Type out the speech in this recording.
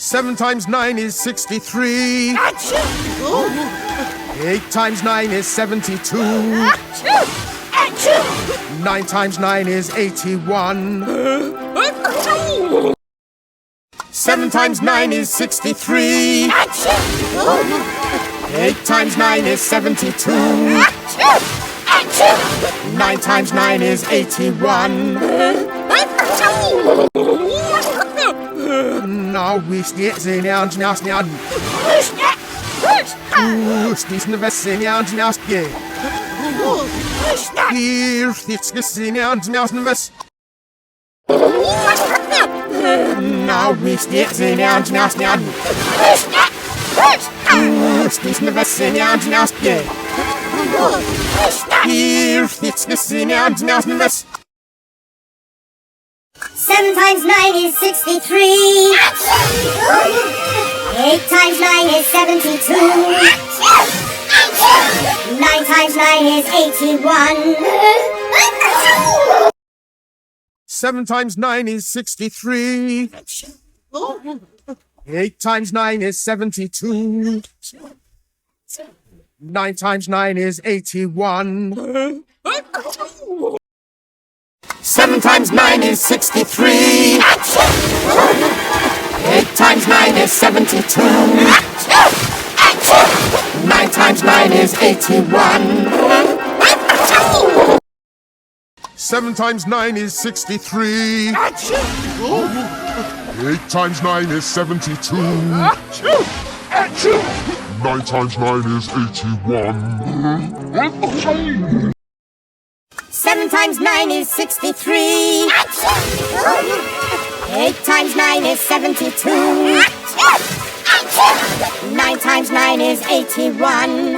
7 times 9 is 63. 8 times 9 is 72. 9 times 9 is 81. 7 times 9 is 63. 8 times 9 is 72. 9 times 9 is 81. Now we sneak down to now sneak. Sneak the best in now to now sneak. Here sneak down to now sneak. Now we sneak down to now sneak. Sneak the best in now to now sneak. Here sneak down to now sneak. 7 times 9 is 63. 8 times 9 is 72. 9 times 9 is 81. 7 times 9 is 63. 8 times 9 is 72. 9 times 9 is 81. 7 times 9 is 63. 8 times 9 is 72. 9 times 9 is 81. 7 times 9 is 63. 8 times 9 is 72. 9 times 9 is 81. 7 times 9 is 63. 8 times 9 is 72. 9 times 9 is 81.